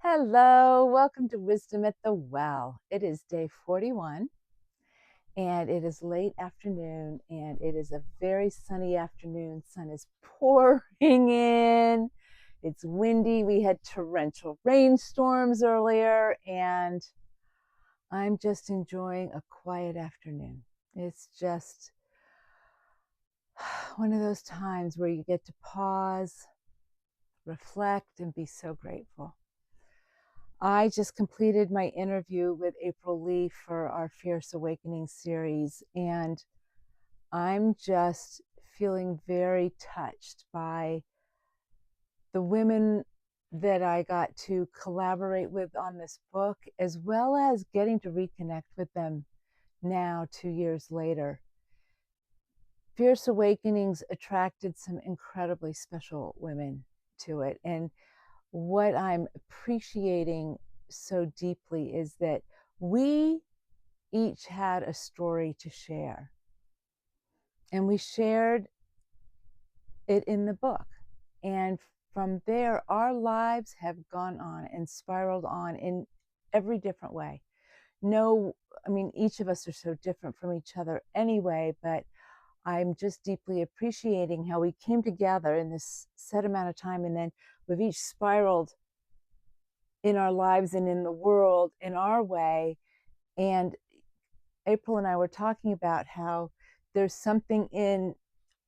Hello, welcome to Wisdom at the Well. It is day 41 and it is late afternoon and it is a very sunny afternoon. Sun is pouring in. It's windy. We had torrential rainstorms earlier and I'm just enjoying a quiet afternoon. It's just one of those times where you get to pause, reflect, and be so grateful. I just completed my interview with April Lee for our Fierce Awakening series, and I'm just feeling very touched by the women that I got to collaborate with on this book, as well as getting to reconnect with them now 2 years later. Fierce Awakenings attracted some incredibly special women to it, and what I'm appreciating so deeply is that we each had a story to share. And we shared it in the book. And from there, our lives have gone on and spiraled on in every different way. No, I mean, each of us are so different from each other anyway, but I'm just deeply appreciating how we came together in this set amount of time, and then we've each spiraled in our lives and in the world in our way. And April and I were talking about how there's something in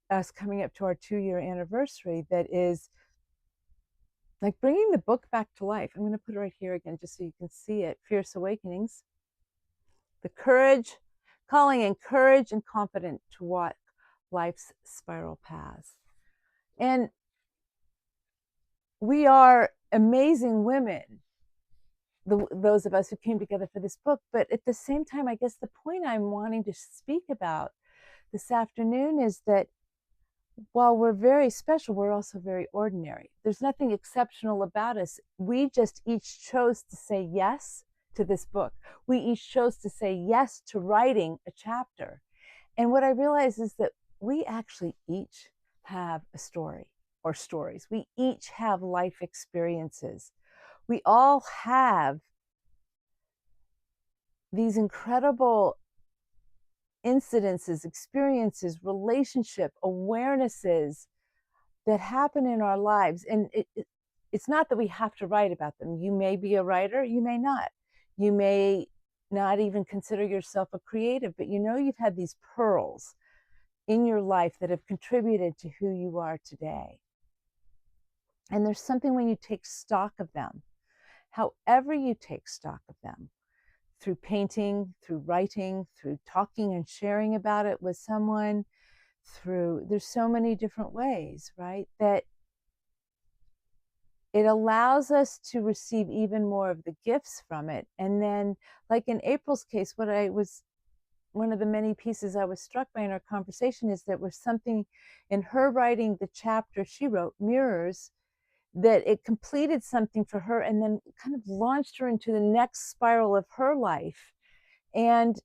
us coming up to our 2-year anniversary that is like bringing the book back to life. I'm going to put it right here again just so you can see it. Fierce Awakenings, the courage, calling and courage and confidence to walk life's spiral paths. And we are amazing women, those of us who came together for this book. But at the same time, I guess the point I'm wanting to speak about this afternoon is that while we're very special, we're also very ordinary. There's nothing exceptional about us. We just each chose to say yes to this book. We each chose to say yes to writing a chapter. And what I realize is that we actually each have a story or stories. We each have life experiences. We all have these incredible incidences, experiences, relationship, awarenesses that happen in our lives. And it's not that we have to write about them. You may be a writer, you may not. You may not even consider yourself a creative, but you've had these pearls in your life that have contributed to who you are today. And there's something when you take stock of them, however you take stock of them, through painting, through writing, through talking and sharing about it with someone, there's so many different ways, right? That it allows us to receive even more of the gifts from it. And then, like in April's case, one of the many pieces I was struck by in our conversation is that was something in her writing the chapter she wrote, Mirrors, that it completed something for her and then kind of launched her into the next spiral of her life. And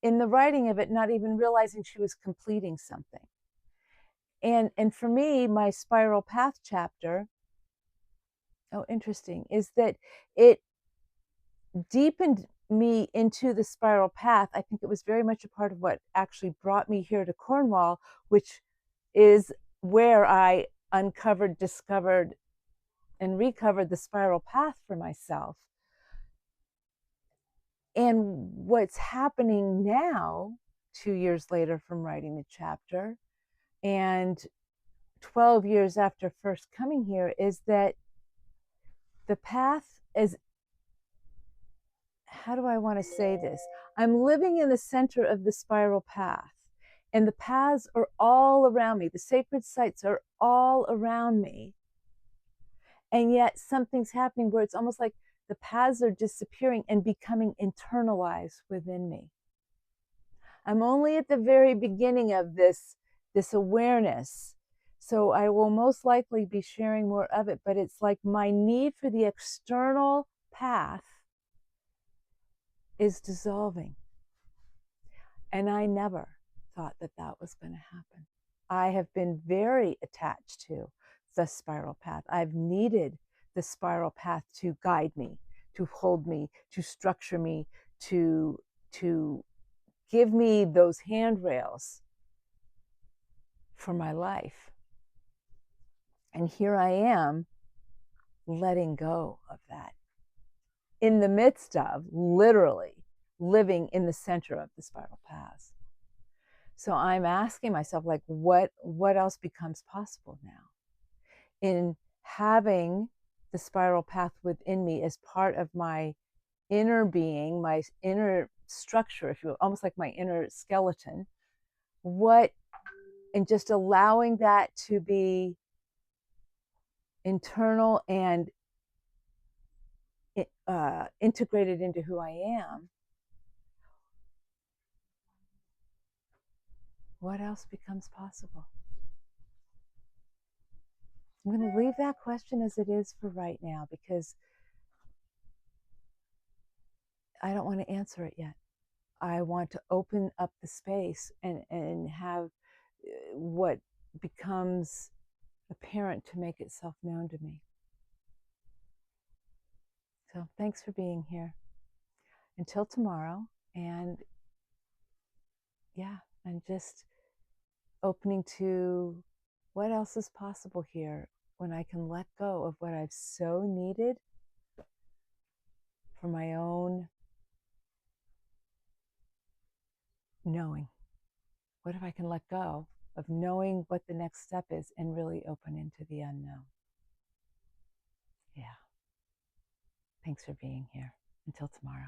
in the writing of it, not even realizing she was completing something. And for me, my spiral path chapter, oh, interesting, is that it deepened me into the spiral path. I think it was very much a part of what actually brought me here to Cornwall, which is where I uncovered, discovered, and recovered the spiral path for myself. And what's happening now, 2 years later from writing the chapter, and 12 years after first coming here, is that the path is, how do I want to say this? I'm living in the center of the spiral path, and the paths are all around me. The sacred sites are all around me. And yet something's happening where it's almost like the paths are disappearing and becoming internalized within me. I'm only at the very beginning of this awareness. So I will most likely be sharing more of it, but it's like my need for the external path is dissolving. And I never thought that that was going to happen. I have been very attached to the spiral path. I've needed the spiral path to guide me, to hold me, to structure me, to give me those handrails for my life. And here I am letting go of that in the midst of literally living in the center of the spiral paths. So I'm asking myself, like, what else becomes possible now in having the spiral path within me as part of my inner being, my inner structure, if you will, almost like my inner skeleton. And just allowing that to be internal and integrated into who I am. What else becomes possible? I'm going to leave that question as it is for right now, because I don't want to answer it yet. I want to open up the space and have what becomes apparent to make itself known to me. So thanks for being here. Until tomorrow. And yeah, and just opening to what else is possible here when I can let go of what I've so needed for my own knowing. What if I can let go of knowing what the next step is and really open into the unknown? Yeah. Thanks for being here. Until tomorrow.